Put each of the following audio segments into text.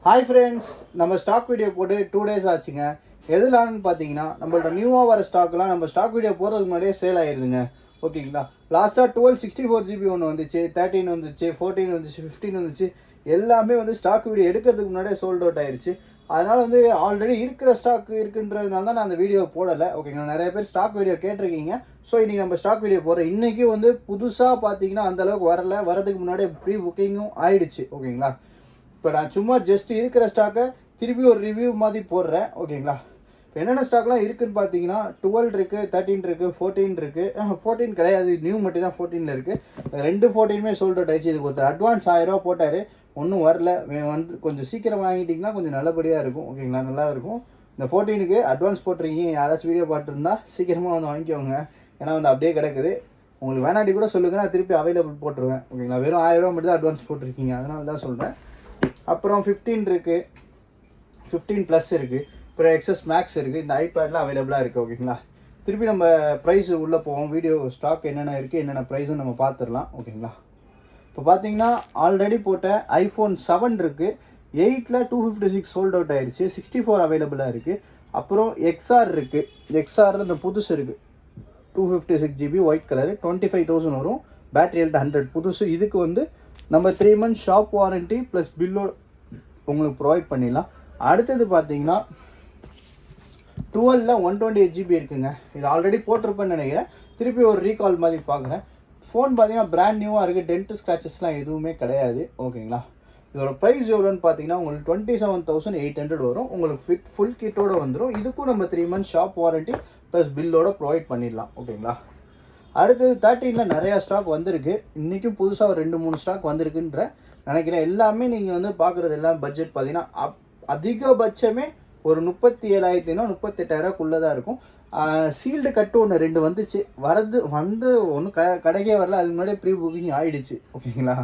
Hi friends, நம்ம stock video போட்டு 2 days ஆச்சுங்க. எதுலான்னு பார்த்தீங்கன்னா, நம்மள்ட்ட நியூவாக வர ஸ்டாக்லாம் நம்ம ஸ்டாக் வீடியோ போகிறதுக்கு முன்னாடியே சேல் ஆகிடுதுங்க. ஓகேங்களா? லாஸ்ட்டாக 1264 GB ஒன்று வந்துச்சு, 13 வந்துச்சு, 14 வந்துச்சு, 15 வந்துச்சு. எல்லாமே வந்து ஸ்டாக் வீடியோ எடுக்கிறதுக்கு முன்னாடியே சோல்ட் அவுட் ஆயிடுச்சு. அதனால் வந்து ஆல்ரெடி இருக்கிற ஸ்டாக் இருக்குன்றதுனால தான் நான் அந்த வீடியோ போடலை. ஓகேங்களா? நிறைய பேர் ஸ்டாக் வீடியோ கேட்டிருக்கீங்க. ஸோ இன்றைக்கி நம்ம ஸ்டாக் வீடியோ போடுறோம். இன்றைக்கி வந்து புதுசாக பார்த்தீங்கன்னா அந்தளவுக்கு வரதுக்கு முன்னாடி ப்ரீ புக்கிங்கும் ஆயிடுச்சு. ஓகேங்களா? இப்போ நான் சும்மா ஜஸ்ட் இருக்கிற ஸ்டாக்கை திருப்பி ஒரு ரிவ்யூ மாதிரி போடுறேன். ஓகேங்களா? இப்போ என்னென்ன ஸ்டாக்லாம் இருக்குதுன்னு பார்த்தீங்கன்னா 12 இருக்குது, 13 இருக்குது, 14 இருக்குது. 14 கிடையாது, நியூ மட்டும் தான் 14 இருக்குது. 2 14மே சோல்ட் அவுட் ஆயிடுச்சு. இதுக்கு ஒருத்தர் அட்வான்ஸ் 1000 போட்டார், ஒன்றும் வரல. வந்து கொஞ்சம் சீக்கிரம் வாங்கிட்டிங்கன்னா கொஞ்சம் நல்லபடியாக இருக்கும். ஓகேங்களா? நல்லா இருக்கும். இந்த 14க்கு அட்வான்ஸ் போட்டிருக்கீங்க, யாராச்சும் வீடியோ பார்த்துருந்தா சீக்கிரமாக வந்து வாங்கிக்கோங்க. ஏன்னா வந்து அப்படியே கிடக்குது. உங்களுக்கு வேணாட்டி கூட சொல்லுங்கள், நான் திருப்பி அவைலபிள் போட்டுருவேன். ஓகேங்களா? வெறும் 1000 மட்டும் தான் அட்வான்ஸ் போட்டிருக்கீங்க, அதனால தான் சொல்கிறேன். அப்புறம் 15 இருக்குது, 15 ப்ளஸ் இருக்குது, அப்புறம் எக்ஸஸ் மேக்ஸ் இருக்குது. இந்த ஐபேட்லாம் அவைலபிளாக இருக்குது. ஓகேங்களா? திருப்பி நம்ம ப்ரைஸ் உள்ளே போவோம். வீடியோ ஸ்டாக் என்னென்ன இருக்குது, என்னென்ன ப்ரைஸும் நம்ம பார்த்துடலாம். ஓகேங்களா? இப்போ பார்த்தீங்கன்னா ஆல்ரெடி போட்ட ஐஃபோன் 7 இருக்குது. 8ல் 256 சோல்ட் அவுட் ஆயிடுச்சு. 64 அவைலபிளாக இருக்குது. அப்புறம் எக்ஸ்ஆர் இருக்குது. எக்ஸ்ஆரில் இந்த புதுசு இருக்குது, 256 GB ஒயிட் கலரு, 25,000 வரும். பேட்டரி ஹெல்த் 100 புதுசு. இதுக்கு வந்து நம்ம 3 months ஷாப் வாரண்ட்டி ப்ளஸ் பில்லோட உங்களுக்கு ப்ரொவைட் பண்ணிடலாம். அடுத்தது பார்த்தீங்கன்னா 12ல் 128 GB இருக்குங்க. இது ஆல்ரெடி போட்டிருப்பேன்னு நினைக்கிறேன். திருப்பி ஒரு ரீகால் மாதிரி பார்க்குறேன். ஃபோன் பார்த்தீங்கன்னா பிராண்ட் நியூவாக இருக்குது. டென்ட் ஸ்க்ராச்சஸ்லாம் எதுவுமே கிடையாது. ஓகேங்களா? இதோட ப்ரைஸ் எவ்வளோன்னு பார்த்தீங்கன்னா உங்களுக்கு 27,800 வரும். உங்களுக்கு ஃபுல் கிட்டோடு வந்துடும். இதுக்கும் நம்ம 3 months ஷாப் வாரண்ட்டி ப்ளஸ் பில்லோட ப்ரொவைட் பண்ணிடலாம். ஓகேங்களா? அடுத்தது 13ல் நிறையா ஸ்டாக் வந்திருக்கு. இன்றைக்கும் புதுசாக ஒரு 2-3 ஸ்டாக் வந்திருக்குன்ற நினைக்கிறேன். எல்லாமே நீங்கள் வந்து பார்க்குறது எல்லாம் பட்ஜெட் பார்த்தீங்கன்னா அதிகபட்சமே ஒரு 37,000 38,000 தான் இருக்கும். சீல்டு கட்டு ஒன்று 2 வந்துச்சு. வந்து ஒன்றும் கடைக்கே வரல. அதுக்கு முன்னாடியே ப்ரீ புக்கிங் ஆகிடுச்சு. ஓகேங்களா?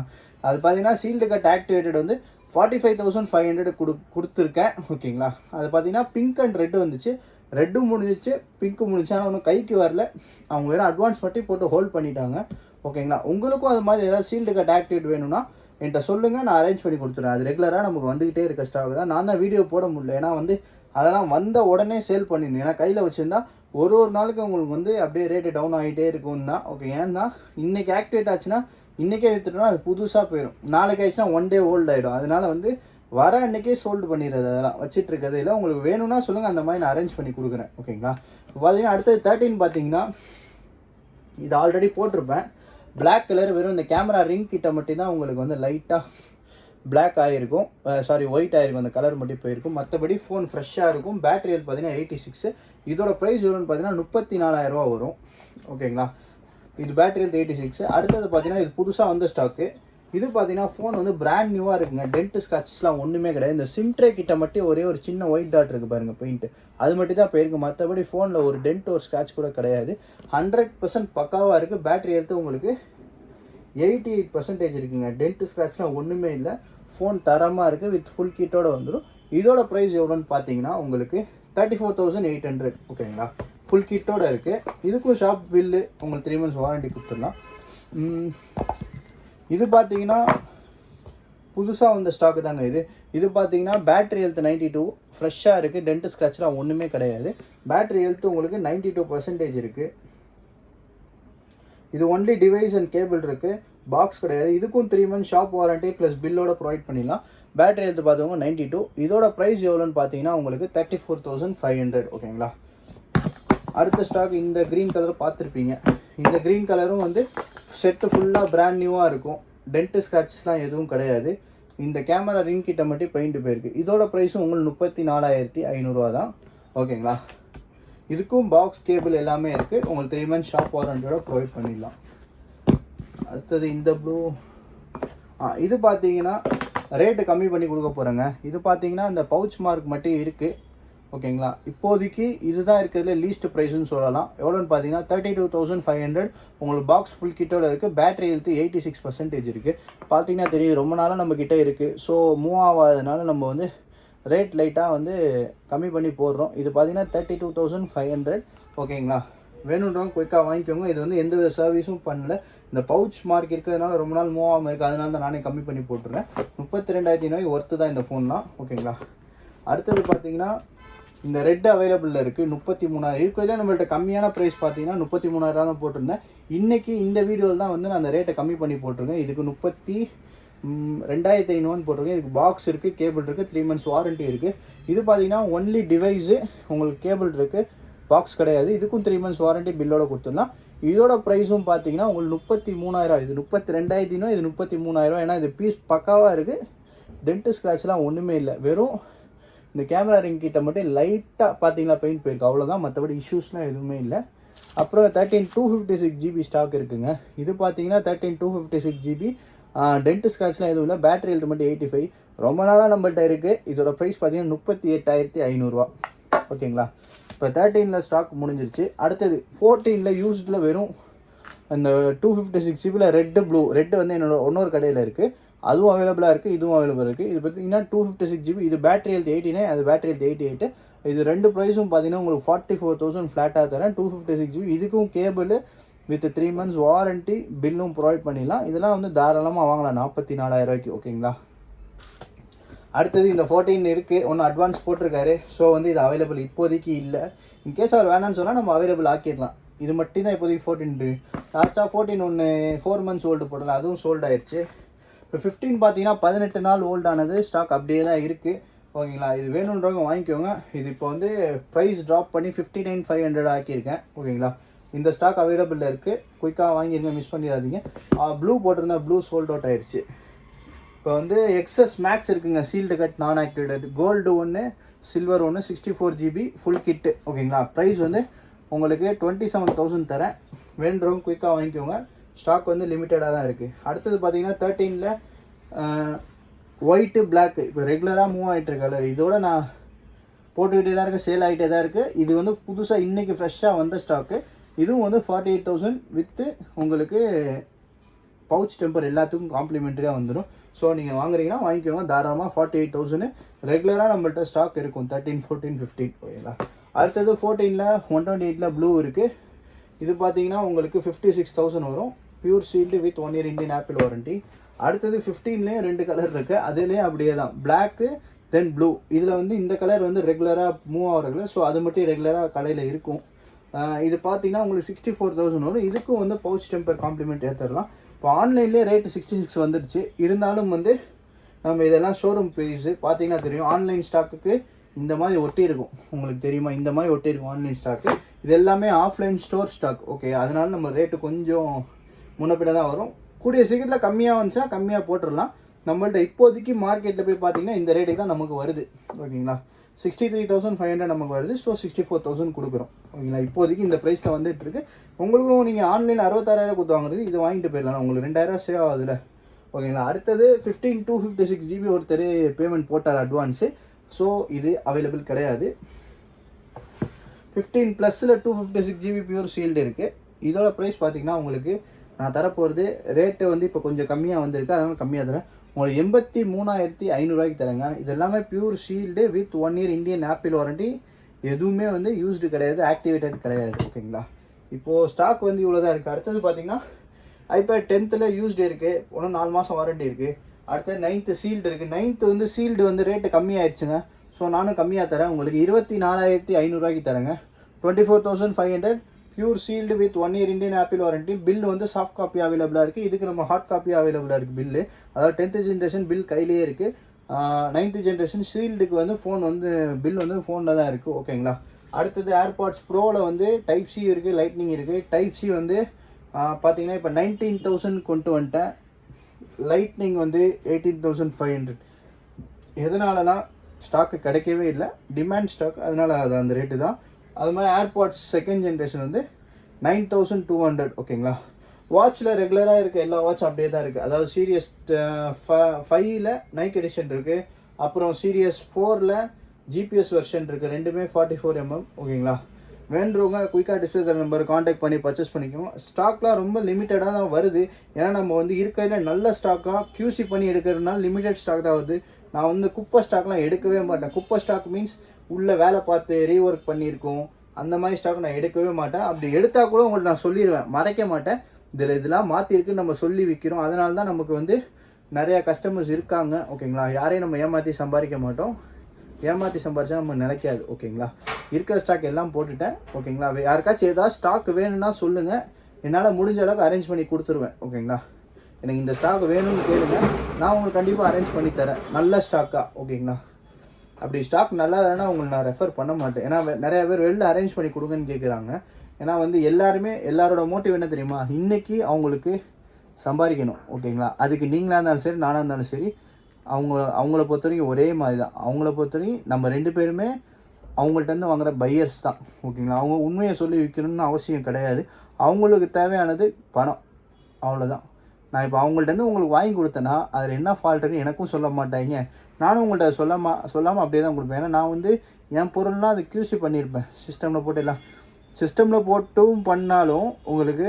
அது பார்த்தீங்கன்னா சீல்டு கட் ஆக்டிவேட்டட் வந்து 45,500 கொடுத்துருக்கேன். ஓகேங்களா? அது பார்த்தீங்கன்னா பிங்க் அண்ட் ரெட் வந்துச்சு. ரெட்டும் முடிஞ்சிச்சு, பிங்க்கும் முடிஞ்சு. ஆனால் ஒன்றும் கைக்கு வரல. அவங்க வேறு அட்வான்ஸ் மட்டும் போட்டு ஹோல்ட் பண்ணிட்டாங்க. ஓகேங்களா? உங்களுக்கும் அது மாதிரி ஏதாவது சீல்டு கட் ஆக்டிவேட் வேணும்னா என்கிட்ட சொல்லுங்கள், நான் அரேஞ்ச் பண்ணி கொடுத்துருவேன். அது ரெகுலராக நமக்கு வந்துக்கிட்டே இருக்க ஸ்டாக் தான். நான் தான் வீடியோ போட முடியல, ஏன்னா வந்து அதெல்லாம் வந்த உடனே சேல் பண்ணிடணும். ஏன்னா கையில் வச்சுருந்தா ஒரு நாளுக்கு உங்களுக்கு வந்து அப்படியே ரேட்டு டவுன் ஆகிட்டே இருக்கும்னா. ஓகே, ஏன்னா இன்றைக்கி ஆக்டிவேட் ஆச்சுன்னா இன்றைக்கே விற்றுட்டோம்னா அது புதுசாக போயிடும். நாளைக்கு ஆயிடுச்சுன்னா 1 day ஓல்டு ஆகிடும். அதனால் வந்து வர அன்றைக்கே சோல்டு பண்ணிடுறது. அதெல்லாம் வச்சுட்டு இருக்கிறது இல்லை. உங்களுக்கு வேணும்னா சொல்லுங்கள், அந்த மாதிரி நான் அரேஞ்ச் பண்ணி கொடுக்குறேன். ஓகேங்களா? இப்போ பார்த்தீங்கன்னா அடுத்தது 13 பார்த்தீங்கன்னா இது ஆல்ரெடி போட்டிருப்பேன். பிளாக் கலர், வெறும் இந்த கேமரா ரிங் கிட்ட மட்டும்தான் உங்களுக்கு வந்து லைட்டாக பிளாக் ஆகிருக்கும். ஒயிட் ஆகிருக்கும். அந்த கலர் மட்டும் போயிருக்கும். மற்றபடி ஃபோன் ஃப்ரெஷ்ஷாக இருக்கும். பேட்டரி ஹெல்த் பார்த்தீங்கன்னா 86. இதோட ப்ரைஸ் எவ்வளோன்னு பார்த்தீங்கன்னா 34,000 வரும். ஓகேங்களா? இது பேட்டரி ஹெல்த் 86. அடுத்தது பார்த்தீங்கன்னா இது புதுசாக வந்த ஸ்டாக்கு. இது பார்த்தீங்கன்னா ஃபோன் வந்து பிராண்ட் நியூவாக இருக்குங்க. டென்ட் ஸ்க்ராச்சஸ்லாம் ஒன்றுமே கிடையாது. இந்த சிம்ட்ரே கிட்ட மட்டும் ஒரே ஒரு சின்ன ஒயிட் டாட் இருக்குது பாருங்கள், பெயிண்ட்டு. அது மட்டும் தான் போயிருக்கு. மற்றபடி ஃபோனில் ஒரு டென்ட் ஒரு ஸ்க்ராட்ச் கூட கிடையாது. 100% பக்காவாக இருக்குது. பேட்டரி ஹெல்த்து உங்களுக்கு 88% இருக்குங்க. டென்ட் ஸ்க்ராட்ச்லாம் ஒன்றுமே இல்லை. ஃபோன் தரமாக இருக்குது. வித் ஃபுல் கிட்டோடு வந்துடும். இதோட ப்ரைஸ் எவ்வளோன்னு பார்த்தீங்கன்னா உங்களுக்கு 34,800. ஓகேங்களா? ஃபுல் கிட்டோடு இருக்குது. இதுக்கும் ஷாப் பில்லு உங்களுக்கு 3 months வாரண்ட்டி கொடுத்துடலாம். இது பார்த்தீங்கன்னா புதுசாக வந்த ஸ்டாக்கு தாங்க. இது பார்த்தீங்கன்னா பேட்டரி ஹெல்த் 92, ஃப்ரெஷ்ஷாக இருக்குது. டென்ட் ஸ்க்ராட்ச்லாம் ஒன்றுமே கிடையாது. பேட்டரி ஹெல்த் உங்களுக்கு 92% இருக்குது. இது ஒன்லி டிவைஸ் அண்ட் கேபிள் இருக்குது, பாக்ஸ் கிடையாது. இதுக்கும் 3 months ஷாப் வாரண்ட்டி ப்ளஸ் பில்லோட ப்ரொவைட் பண்ணிடலாம். பேட்டரி ஹெல்த் பார்த்தவங்க 92. இதோட ப்ரைஸ் எவ்வளோன்னு பார்த்தீங்கன்னா உங்களுக்கு 34,500. ஓகேங்களா? அடுத்த ஸ்டாக் இந்த க்ரீன் கலர் பார்த்துருப்பீங்க. இந்த க்ரீன் கலரும் வந்து செட்டு ஃபுல்லாக பிராண்ட் நியூவாக இருக்கும். டென்ட் ஸ்க்ராச்சஸ்லாம் எதுவும் கிடையாது. இந்த கேமரா ரிங் கிட்ட மட்டும் பெயிண்ட் போயிருக்கு. இதோட ப்ரைஸும் உங்களுக்கு 34,500 தான். ஓகேங்களா? இதுக்கும் பாக்ஸ் கேபிள் எல்லாமே இருக்குது. உங்களுக்கு 3 months ஷாப் வாரண்டியோட ப்ரொவைட் பண்ணிடலாம். அடுத்தது இந்த ப்ளூ, இது பார்த்தீங்கன்னா ரேட்டு கம்மி பண்ணி கொடுக்க போகிறேங்க. இது பார்த்தீங்கன்னா இந்த பவுச் மார்க் மட்டும் இருக்குது. ஓகேங்களா? இப்போதைக்கு இதுதான் இருக்கிறதுல லீஸ்ட் ப்ரைஸ்ன்னு சொல்லலாம். எவ்வளோன்னு பார்த்தீங்கன்னா 32,500. உங்களுக்கு பாக்ஸ் ஃபுல் கிட்டோட இருக்குது. பேட்டரி ஹெல்த்து 86% இருக்குது. பார்த்தீங்கன்னா தெரியும், ரொம்ப நாளாக நம்ம கிட்டே இருக்குது. ஸோ மூவ் ஆகாதனால நம்ம வந்து ரேட் லைட்டாக வந்து கம்மி பண்ணி போடுறோம். இது பார்த்தீங்கன்னா 32,500. ஓகேங்களா? வேணுன்றவங்க குயிக்காக வாங்கிக்கோங்க. இது வந்து எந்த வித சர்வீஸும் பண்ணல. இந்த பவுச் மார்க் இருக்கிறதுனால ரொம்ப நாள் மூவ் ஆகாமல் இருக்குது, அதனால தான் நானே கம்மி பண்ணி போட்டுறேன். 32,500 ஒர்த்து தான் இந்த ஃபோன்லாம். ஓகேங்களா. அடுத்தது பார்த்தீங்கன்னா இந்த ரெட் அவைலபிளில் இருக்குது 33,000 இருக்கிறதுல. நம்மள்ட்ட கம்மியான ப்ரைஸ் பார்த்தீங்கன்னா 33,000 தான் போட்டிருந்தேன். இன்றைக்கி இந்த வீடியோவில் தான் வந்து நான் அந்த ரேட்டை கம்மி பண்ணி போட்டிருக்கேன். இதுக்கு 32,500 போட்டிருக்கேன். இதுக்கு பாக்ஸ் இருக்குது, கேபிள் இருக்குது, 3 months வாரண்ட்டி இருக்குது. இது பார்த்தீங்கன்னா ஒன்லி டிவைஸு, உங்களுக்கு கேபிள் இருக்குது, பாக்ஸ் கிடையாது. இதுக்கும் 3 months வாரண்ட்டி பில்லோட கொடுத்துடலாம். இதோட ப்ரைஸும் பார்த்தீங்கன்னா உங்களுக்கு 33,000. இது 32,500, இது 33,000. ஏன்னா இது பீஸ் பக்காவாக இருக்குது, டென்ட் ஸ்க்ராட்ச்லாம் ஒன்றுமே இல்லை. வெறும் இந்த கேமரா ரிங் கிட்ட மட்டும் லைட்டாக பார்த்தீங்களா பெயிண்ட் போயிருக்கு, அவ்வளோதான். மற்றபடி இஷ்யூஸ்லாம் எதுவுமே இல்லை. அப்புறம் 13 256 GB ஸ்டாக் இருக்குங்க. இது பார்த்தீங்கன்னா 13 256 GB, டென்ட் ஸ்க்ராட்ச்லாம் எதுவும் இல்லை. பேட்டரி ஹெல்த் மட்டும் 85. ரொம்ப நாளாக நம்மள்ட்ட இருக்குது. இதோட ப்ரைஸ் பார்த்தீங்கன்னா 38,500. ஓகேங்களா. இப்போ 13ல் ஸ்டாக் முடிஞ்சிருச்சு. அடுத்தது 14ல் யூஸ்டில் வெறும் அந்த 256 GB ரெட்டு ப்ளூ. ரெட்டு வந்து என்னோட இன்னொரு கடையில் இருக்குது, அதுவும் அவைலபிளாக இருக்குது, இதுவும் அவைலபிள் இருக்குது. இது பார்த்தீங்கன்னா 256 GB, இது பேட்டரி ஹெல்த் 89, அது பேட்டரி ஹெல்த் 88. இது ரெண்டு ப்ரைஸும் பார்த்தீங்கன்னா உங்களுக்கு 44,000 ஃப்ளாட்டாக தரேன். 256 GB, இதுக்கும் கேபிள் வித் 3 months வாரண்ட்டி பில்லும் ப்ரொவைட் பண்ணிடலாம். இதெல்லாம் வந்து தாராளமாக வாங்கலாம் 44,000. ஓகேங்களா. அடுத்தது இந்த 14 இருக்குது, ஒன்று அட்வான்ஸ் போட்டிருக்காரு. ஸோ வந்து இது அவைலபிள் இப்போதைக்கு இல்லை. இன்கேஸ் அவர் வேணான்னு சொன்னால் நம்ம அவைலபிள் ஆக்கிடலாம். இது மட்டும் தான் இப்போதைக்கு 14 இருக்குது. லாஸ்ட்டாக 14 ஒன்று 4 months ஓல்டு போடலாம், அதுவும் சோல்ட் ஆயிடுச்சு. இப்போ 15 பார்த்தீங்கன்னா 18 நாள் ஓல்டானது ஸ்டாக் அப்படியே தான் இருக்குது. ஓகேங்களா. இது வேணுன்றவங்க வாங்கிக்கோங்க. இது இப்போ வந்து ப்ரைஸ் ட்ராப் பண்ணி 59,500 ஆக்கியிருக்கேன். ஓகேங்களா. இந்த ஸ்டாக் அவைலபிளில் இருக்குது, குயிக்காக வாங்கிடுங்க, மிஸ் பண்ணிடாதீங்க. ப்ளூ போட்டிருந்தா ப்ளூ சோல்ட் அவுட் ஆயிடுச்சு. இப்போ வந்து எக்ஸஸ் மேக்ஸ் இருக்குங்க, சீல்டு கட் நான் ஆக்டிவேட்டட், கோல்டு ஒன்று, சில்வர் ஒன்று, 64 GB ஃபுல் கிட்டு. ஓகேங்களா. ப்ரைஸ் வந்து உங்களுக்கு 27,000 தரேன். வேணுன்றவங்க குயிக்காக வாங்கிக்கோங்க. ஸ்டாக் வந்து லிமிட்டடாக தான் இருக்குது. அடுத்தது பார்த்தீங்கன்னா 13ல் ஒயிட்டு பிளாக்கு இப்போ ரெகுலராக மூவ் ஆகிட்டு இருக்க கலர். இதோட நான் போட்டுக்கிட்டே தான் இருக்குது, சேல் ஆகிட்டே தான் இருக்குது. இது வந்து புதுசாக இன்றைக்கி ஃப்ரெஷ்ஷாக வந்த ஸ்டாக்கு. இதுவும் வந்து 48,000 வித்து உங்களுக்கு பவுச் டெம்பர் எல்லாத்துக்கும் காம்ப்ளிமெண்ட்ரியாக வந்துடும். ஸோ நீங்கள் வாங்குறீங்கன்னா வாங்கிக்கோங்க தாராளமாக. 48,000 ரெகுலராக நம்மள்ட்ட ஸ்டாக் இருக்கும் 13, 14, 15. ஓகேங்களா. அடுத்தது 14ல் 128ல் ப்ளூ இருக்குது. இது பார்த்தீங்கன்னா உங்களுக்கு 56,000 வரும். Pure sealed with 1 year Indian apple warranty. அடுத்தது 15லேயும் 2 கலர் இருக்குது, அதுலேயும் அப்படியே தான், பிளாக்கு தென் ப்ளூ. இதில் வந்து இந்த கலர் வந்து ரெகுலராக மூவ் ஆகிற, ஸோ அது மட்டும் ரெகுலராக கடையில் இருக்கும். இது பார்த்தீங்கன்னா உங்களுக்கு 64,000 வரும். இதுக்கும் வந்து பவுச் டெம்பர் காம்ப்ளிமெண்ட் ஏற்றுடலாம். இப்போ ஆன்லைன்லேயே ரேட்டு 66 வந்துடுச்சு. இருந்தாலும் வந்து நம்ம இதெல்லாம் ஷோரூம் ப்ரைஸு பார்த்தீங்கன்னா தெரியும். ஆன்லைன் ஸ்டாக்குக்கு இந்த மாதிரி ஒட்டி இருக்கும், உங்களுக்கு தெரியுமா, இந்த மாதிரி ஒட்டி இருக்கும் ஆன்லைன் ஸ்டாக்கு. இது எல்லாமே ஆஃப்லைன் ஸ்டோர் ஸ்டாக். ஓகே, அதனால நம்ம ரேட்டு கொஞ்சம் முன்னப்பிட தான் வரும். கூடிய சீக்கிரத்தில் கம்மியாக வந்துச்சுன்னா கம்மியாக போட்டுடலாம். நம்மள்ட்ட இப்போதைக்கு மார்க்கெட்டில் போய் பார்த்தீங்கன்னா இந்த ரேட்டுக்கு தான் நமக்கு வருது. ஓகேங்களா. 63,500 நமக்கு வருது. ஸோ 64,000 கொடுக்குறோம். ஓகேங்களா. இப்போதைக்கு இந்த ப்ரைஸில் வந்துட்டுருக்கு. உங்களுக்கும் நீங்கள் ஆன்லைனில் 66,000 கொடுத்து வாங்குறது, இது வாங்கிட்டு போயிடலாம், உங்களுக்கு 2,000 சேவ் ஆகுதுல்ல. ஓகேங்களா. அடுத்தது 15 256 GB ஒருத்தர் பேமெண்ட் போட்டார் அட்வான்ஸு. ஸோ இது அவைலபிள் கிடையாது. 15+ல் 256 GB பியூர் சீல்டு இருக்குது. இதோட ப்ரைஸ் பார்த்தீங்கன்னா உங்களுக்கு நான் தரப்போகிறது ரேட்டு வந்து இப்போ கொஞ்சம் கம்மியாக வந்திருக்கு, அதனால் கம்மியாக தரேன். உங்களுக்கு 83,500 தரேங்க. இது எல்லாமே pure shield with 1 year Indian apple warranty. எதுவுமே வந்து யூஸ்டு கிடையாது, ஆக்டிவேட்டட் கிடையாது. ஓகேங்களா. இப்போது ஸ்டாக் வந்து இவ்வளோ தான் இருக்குது. அடுத்தது பார்த்தீங்கன்னா iPad 10ல் யூஸ்டு இருக்குது, ஒன்றும் 4 மாதம் வாரண்ட்டி இருக்குது. அடுத்தது 9th சீல்டு இருக்குது. 9th வந்து சீல்டு வந்து ரேட்டு கம்மியாகிடுச்சுங்க. ஸோ நானும் கம்மியாக தரேன், உங்களுக்கு 24,500 தரேங்க. 24,500 pure sealed with 1 year Indian apple warranty. Bill வந்து சாஃப்ட் காப்பி அவைலபிளாக இருக்குது. இதுக்கு நம்ம ஹார்ட் காப்பி அவைலபிளாக இருக்குது பில்லு. அதாவது 10th ஜென்ரேஷன் பில் கையிலேயே இருக்குது. 9th ஜென்ரேஷன் ஷீல்டுக்கு வந்து ஃபோன் வந்து பில் வந்து ஃபோனில் தான் இருக்குது. ஓகேங்களா. அடுத்தது ஏர்பாட்ஸ் ப்ரோவில் வந்து டைப் சி இருக்குது, லைட்னிங் இருக்குது. டைப் சி வந்து பார்த்தீங்கன்னா இப்போ 19,000 கொண்டு வந்துட்டேன். லைட்னிங் வந்து 18,500. எதனாலனா ஸ்டாக்கு கிடைக்கவே இல்லை, டிமாண்ட் ஸ்டாக், அதனால் அது அந்த ரேட்டு தான். அது மாதிரி ஏர்பாட்ஸ் செகண்ட் ஜென்ரேஷன் வந்து 9,200. ஓகேங்களா. வாட்சில் ரெகுலராக இருக்க எல்லா வாட்சும் அப்படியே தான் இருக்குது. அதாவது சீரியஸ் 5ல் நைக் எடிஷன் இருக்குது, அப்புறம் சீரியஸ் 4ல் ஜிபிஎஸ் வெர்ஷன் இருக்குது. ரெண்டுமே 44 mm. ஓகேங்களா. வேண்டுறவங்க குயிக்காக டிஸ்பிளே தர நம்பர் காண்டாக்ட் பண்ணி பர்ச்சேஸ் பண்ணிக்கோங்க. ஸ்டாக்லாம் ரொம்ப லிமிட்டடாக தான் வருது. ஏன்னா நம்ம வந்து இருக்கிறதுல நல்ல ஸ்டாக்காக QC பண்ணி எடுக்கிறதுனால லிமிட்டட் ஸ்டாக் தான் வருது. நான் வந்து குப்பை ஸ்டாக்லாம் எடுக்கவே மாட்டேன். குப்பை ஸ்டாக் மீன்ஸ் உள்ளே வேலை பார்த்து ரீஒர்க் பண்ணியிருக்கோம், அந்த மாதிரி ஸ்டாக் நான் எடுக்கவே மாட்டேன். அப்படி எடுத்தால் கூட உங்களுக்கு நான் சொல்லிடுவேன், மறைக்க மாட்டேன். இதெல்லாம் மாற்றிருக்குன்னு நம்ம சொல்லி விற்கிறோம். அதனால தான் நமக்கு வந்து நிறையா கஸ்டமர்ஸ் இருக்காங்க. ஓகேங்களா, யாரையும் நம்ம ஏமாற்றி சம்பாதிக்க மாட்டோம். ஏமாற்றி சம்பாதிச்சா நம்ம நிலைக்காது. ஓகேங்களா, இருக்கிற ஸ்டாக் எல்லாம் போட்டுட்டேன். ஓகேங்களா, யாருக்காச்சும் ஏதாவது ஸ்டாக் வேணும்னா சொல்லுங்கள், என்னால் முடிஞ்ச அளவுக்கு அரேஞ்ச் பண்ணி கொடுத்துருவேன். ஓகேங்களா, எனக்கு இந்த ஸ்டாக் வேணும்னு கேளுங்க, நான் உங்களுக்கு கண்டிப்பாக அரேஞ்ச் பண்ணி தரேன், நல்ல ஸ்டாக்காக. ஓகேங்களா, அப்படி ஸ்டாக் நல்லா இல்லைன்னா உங்களுக்கு நான் ரெஃபர் பண்ண மாட்டேன். ஏன்னா நிறையா பேர் வெளில அரேஞ்ச் பண்ணி கொடுங்கன்னு கேட்குறாங்க. ஏன்னா வந்து எல்லாரோட மோட்டிவ் என்ன தெரியுமா, இன்றைக்கி அவங்களுக்கு சம்பாதிக்கணும். ஓகேங்களா, அதுக்கு நீங்களாக இருந்தாலும் சரி, நானாக இருந்தாலும் சரி, அவங்கள பொறுத்த வரைக்கும் ஒரே மாதிரி தான். அவங்கள பொறுத்த வரைக்கும் நம்ம 2 பேருமே அவங்கள்ட்டேருந்து வாங்குகிற பையர்ஸ் தான். ஓகேங்களா, அவங்க உண்மையை சொல்லி விற்கணும்னு அவசியம் கிடையாது. அவங்களுக்கு தேவையானது பணம், அவ்வளோதான். நான் இப்போ அவங்கள்ட்டேருந்து உங்களுக்கு வாங்கி கொடுத்தேன்னா அதில் என்ன ஃபால்ட்டுன்னு எனக்கும் சொல்ல மாட்டாங்க, நானும் உங்கள்கிட்ட சொல்லாமல் அப்படியே தான் கொடுப்பேன். ஏன்னா நான் வந்து என் பொருள்லாம் அது QC பண்ணியிருப்பேன், சிஸ்டமில் போட்டு எல்லாம். சிஸ்டமில் போட்டும் பண்ணாலும் உங்களுக்கு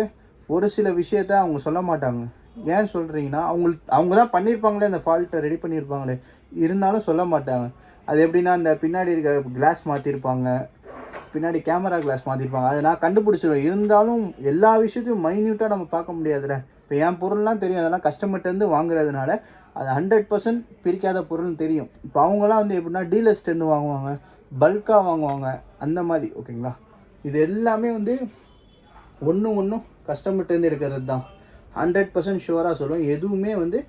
ஒரு சில விஷயத்த அவங்க சொல்ல மாட்டாங்க. ஏன் சொல்கிறீங்கன்னா, அவங்க தான் பண்ணியிருப்பாங்களே, அந்த ஃபால்ட்டை ரெடி பண்ணியிருப்பாங்களே, இருந்தாலும் சொல்ல மாட்டாங்க. அது எப்படின்னா, அந்த பின்னாடி இருக்க கிளாஸ் மாற்றிருப்பாங்க, பின்னாடி கேமரா கிளாஸ் மாற்றிருப்பாங்க, அதை நான் கண்டுபிடிச்சிடுவேன். இருந்தாலும் எல்லா விஷயத்தையும் மைன்யூட்டாக நம்ம பார்க்க முடியாதுல்ல. இப்போ என் பொருள்லாம் தெரியும், அதெல்லாம் கஸ்டமர்ட்டேருந்து வாங்குறதுனால அது 100% பிரிக்காத பொருள்னு தெரியும். இப்போ அவங்களாம் வந்து எப்படின்னா டீலர்ஸ்ட்டேருந்து வாங்குவாங்க, பல்காக வாங்குவாங்க, அந்த மாதிரி. ஓகேங்களா, இது எல்லாமே வந்து ஒன்றும் கஸ்டமர்ட்டேருந்து எடுக்கிறது தான். 100% ஷுவராக சொல்லுவேன். எதுவுமே வந்து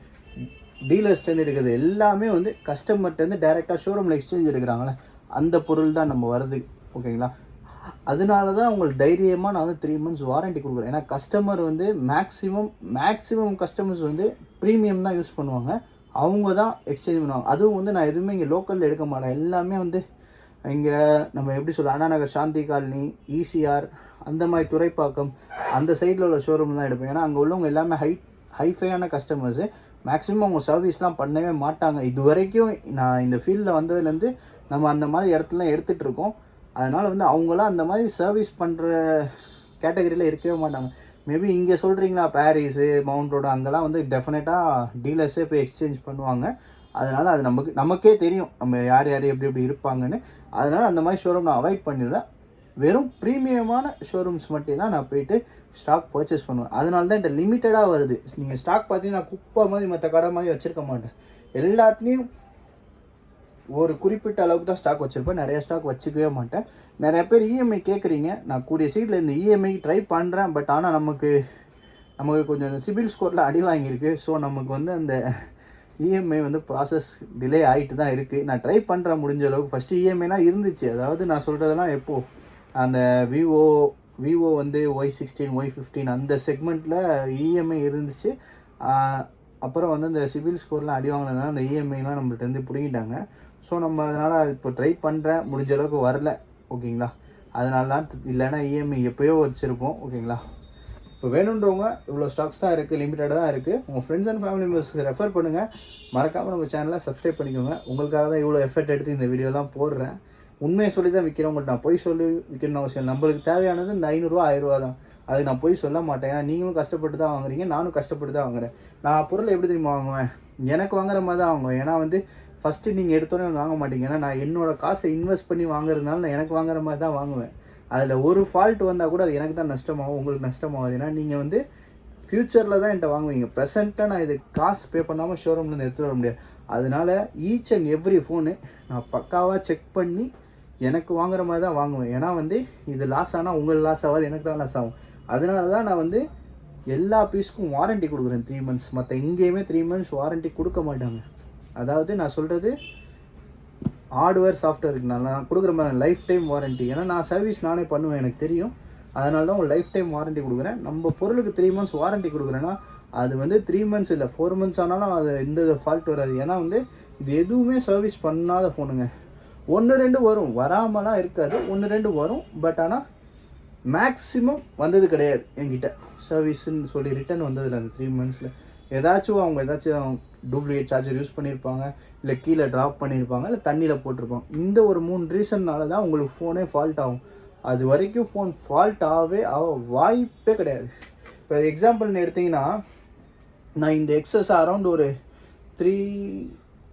டீலர்ஸ்ட்டேருந்து எடுக்கிறது எல்லாமே வந்து கஸ்டமர்ட்டேருந்து டைரெக்டாக ஷோரூமில் எக்ஸ்சேஞ்ச் எடுக்கிறாங்களே, அந்த பொருள் தான் நம்ம வருது. ஓகேங்களா, அதனால தான் உங்களுக்கு தைரியமாக நான் வந்து 3 months வாரண்ட்டி கொடுக்குறேன். ஏன்னா கஸ்டமர் வந்து மேக்ஸிமம் கஸ்டமர்ஸ் வந்து ப்ரீமியம் தான் யூஸ் பண்ணுவாங்க, அவங்க தான் எக்ஸ்சேஞ்ச் பண்ணுவாங்க. அதுவும் வந்து நான் எதுவுமே இங்கே லோக்கலில் எடுக்க மாட்டேன். எல்லாமே வந்து இங்கே நம்ம எப்படி சொல்ல, அண்ணா நகர், சாந்தி காலனி, ECR, அந்த மாதிரி துறைப்பாக்கம், அந்த சைடில் உள்ள ஷோரூம் தான் எடுப்பேன். ஏன்னா அங்கே உள்ளவங்க எல்லாமே ஹைஃபையான கஸ்டமர்ஸு. மேக்ஸிமம் அவங்க சர்வீஸ்லாம் பண்ணவே மாட்டாங்க. இது வரைக்கும் நான் இந்த ஃபீல்டில் வந்ததுலேருந்து நம்ம அந்த மாதிரி இடத்துலாம் எடுத்துகிட்ருக்கோம். அதனால் வந்து அவங்களாம் அந்த மாதிரி சர்வீஸ் பண்ணுற கேட்டகரியில் இருக்கவே மாட்டாங்க. மேபி இங்கே சொல்கிறீங்களா, பாரிஸு, மவுண்ட் ரோடு, அங்கெல்லாம் வந்து டெஃபினட்டாக டீலர்ஸே போய் எக்ஸ்சேஞ்ச் பண்ணுவாங்க. அதனால் அது நமக்கே தெரியும் நம்ம யார் எப்படி இருப்பாங்கன்னு. அதனால் அந்த மாதிரி ஷோரூம் நான் அவாய்ட் பண்ணிடுறேன். வெறும் ப்ரீமியமான ஷோரூம்ஸ் மட்டும் தான் நான் போய்ட்டு ஸ்டாக் பர்ச்சேஸ் பண்ணுவேன். அதனால தான் இந்த லிமிட்டடாக வருது. நீங்கள் ஸ்டாக் பார்த்தீங்கன்னா குப்பை மாதிரி மற்ற கடை மாதிரி வச்சுருக்க மாட்டேன். எல்லாத்துலேயும் ஒரு குறிப்பிட்ட அளவுக்கு தான் ஸ்டாக் வச்சுருப்பேன், நிறைய ஸ்டாக் வச்சுக்கவே மாட்டேன். நிறைய பேர் இஎம்ஐ கேட்குறீங்க, நான் கூடிய சீட்டில் இந்த இஎம்ஐக்கு ட்ரை பண்ணுறேன். பட் ஆனால் நமக்கு கொஞ்சம் இந்த சிபில் ஸ்கோரில் அடி வாங்கியிருக்கு. ஸோ நமக்கு வந்து அந்த இஎம்ஐ வந்து ப்ராசஸ் டிலே ஆகிட்டு தான் இருக்குது. நான் ட்ரை பண்ணுறேன் முடிஞ்ச அளவுக்கு. ஃபஸ்ட்டு இஎம்ஐலாம் இருந்துச்சு, அதாவது நான் சொல்கிறதெல்லாம் எப்போது அந்த விவோ வந்து Y16, Y15 அந்த செக்மெண்ட்டில் இஎம்ஐ இருந்துச்சு. அப்புறம் வந்து இந்த சிபில் ஸ்கோர்லாம் அடி வாங்கினதுனால அந்த இஎம்ஐலாம் நம்மள்ட்ட பிடிங்கிட்டாங்க. ஸோ நம்ம அதனால் இப்போ ட்ரை பண்ணுறேன், முடிஞ்ச அளவுக்கு வரல. ஓகேங்களா, அதனால தான், இல்லைன்னா இஎம்ஐ எப்போயோ வச்சுருப்போம். ஓகேங்களா, இப்போ வேணுன்றவங்க இவ்வளோ ஸ்டாக்ஸ் தான் இருக்குது, லிமிட்டடாக தான் இருக்குது. உங்கள் ஃப்ரெண்ட்ஸ் அண்ட் ஃபேமிலி மெம்பர்ஸ்க்கு ரெஃபர் பண்ணுங்கள். மறக்காமல் நம்ம சேனலை சப்ஸ்கிரைப் பண்ணிக்கோங்க. உங்களுக்காக தான் இவ்வளோ எஃபர்ட் எடுத்து இந்த வீடியோலாம் போடுறேன். உண்மையை சொல்லி தான் விற்கிறவங்கள்ட்ட நான் போய் சொல்லி விற்கணும்னு அவசியம். நம்மளுக்கு தேவையானது இந்த 500 1000 தான். அது நான் போய் சொல்ல மாட்டேன். ஏன்னா நீங்களும் கஷ்டப்பட்டு தான் வாங்குறீங்க, நானும் கஷ்டப்பட்டு தான் வாங்குறேன். நான் பொருள் எப்படி தெரியுமா வாங்குவேன், எனக்கு வாங்குற மாதிரி தான் வாங்குவேன். ஏன்னா வந்து ஃபஸ்ட்டு நீங்கள் எடுத்தோன்னே வாங்க மாட்டீங்க. ஏன்னா நான் என்னோடய காசை இன்வெஸ்ட் பண்ணி வாங்குறதுனால நான் எனக்கு வாங்குற மாதிரி தான் வாங்குவேன். அதில் ஒரு ஃபால்ட் வந்தால் கூட அது எனக்கு தான் நஷ்டமாகும், உங்களுக்கு நஷ்டமாகுது. ஏன்னா நீங்கள் வந்து ஃப்யூச்சரில் தான் என்கிட்ட வாங்குவீங்க. ப்ரெசென்ட்டாக நான் இது காசு பே பண்ணாமல் ஷோரூம்லேருந்து எடுத்துகிட்டு வர முடியாது. அதனால் ஈச் அண்ட் எவ்ரி ஃபோனு நான் பக்காவாக செக் பண்ணி எனக்கு வாங்குற மாதிரி தான் வாங்குவேன். ஏன்னா வந்து இது லாஸ் ஆனால் உங்களுக்கு லாஸ் ஆகாது, எனக்கு தான் லாஸ் ஆகும். அதனால தான் நான் வந்து எல்லா பீஸுக்கும் வாரண்ட்டி கொடுக்குறேன் 3 months. மற்ற எங்கேயுமே 3 months வாரண்ட்டி கொடுக்க மாட்டாங்க. அதாவது நான் சொல்கிறது ஹார்ட்வேர் சாஃப்ட்வேருக்கு நான் கொடுக்குற மாதிரி லைஃப் டைம் வாரண்ட்டி. ஏன்னா நான் சர்வீஸ் நானே பண்ணுவேன், எனக்கு தெரியும். அதனால தான் ஒரு லைஃப் டைம் வாரண்ட்டி கொடுக்குறேன். நம்ம பொருளுக்கு 3 months வாரண்ட்டி கொடுக்குறேன்னா அது வந்து 3 months இல்லை 4 months ஆனாலும் அது எந்த ஃபால்ட் வராது. ஏன்னா வந்து இது எதுவுமே சர்வீஸ் பண்ணாத ஃபோனுங்க. 1-2 வரும், வராமலாம் இருக்காது, 1-2 வரும். பட் ஆனால் மேக்ஸிமம் வந்தது கிடையாது என்கிட்ட சர்வீஸ்ன்னு சொல்லி ரிட்டன் வந்ததில்லை. அந்த 3 months அவங்க ஏதாச்சும் டூப்ளிகேட் சார்ஜர் யூஸ் பண்ணியிருப்பாங்க, இல்லை கீழே ட்ராப் பண்ணியிருப்பாங்க, இல்லை தண்ணியில் போட்டிருப்பாங்க. இந்த ஒரு 3 ரீசன்னால தான் உங்களுக்கு ஃபோனே ஃபால்ட் ஆகும். அது வரைக்கும் ஃபோன் ஃபால்ட் ஆகவே வாய்ப்பே கிடையாது. இப்போ எக்ஸாம்பிள்னு எடுத்திங்கன்னா, நான் இந்த எக்ஸஸ் அரௌண்ட் ஒரு 3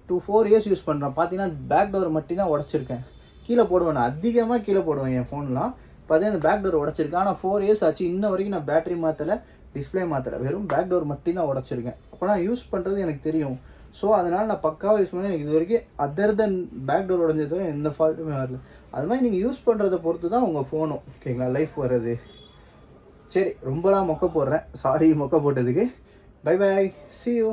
to 4 years யூஸ் பண்ணுறேன். பார்த்தீங்கன்னா பேக் டோர் மட்டும் தான் உடச்சிருக்கேன். கீழே போடுவேன், நான் அதிகமாக கீழே போடுவேன் என் ஃபோன்லாம். பார்த்தீங்கன்னா அந்த பேக் டோர் உடச்சிருக்கேன். ஆனால் 4 இயர்ஸ் ஆச்சு, இன்ன வரைக்கும் நான் பேட்டரி மாற்றலை, டிஸ்பிளே மாற்றலை, வெறும் பேக் டோர் மட்டும் தான் உடச்சிருக்கேன். அப்போ நான் யூஸ் பண்ணுறது எனக்கு தெரியும். ஸோ அதனால் நான் பக்காவாக யூஸ் பண்ணி எனக்கு இது வரைக்கும் அதர் தென் பேக் டோர் உடஞ்சது எந்த ஃபால்ட்டுமே வரல. அது மாதிரி நீங்கள் யூஸ் பண்ணுறதை பொறுத்து தான் உங்கள் ஃபோனும் ஓகேங்களா லைஃப் வருது. சரி, ரொம்பலாம் மொக்க போடுறேன், சாரி மொக்க போட்டதுக்கு. Bye bye, see you.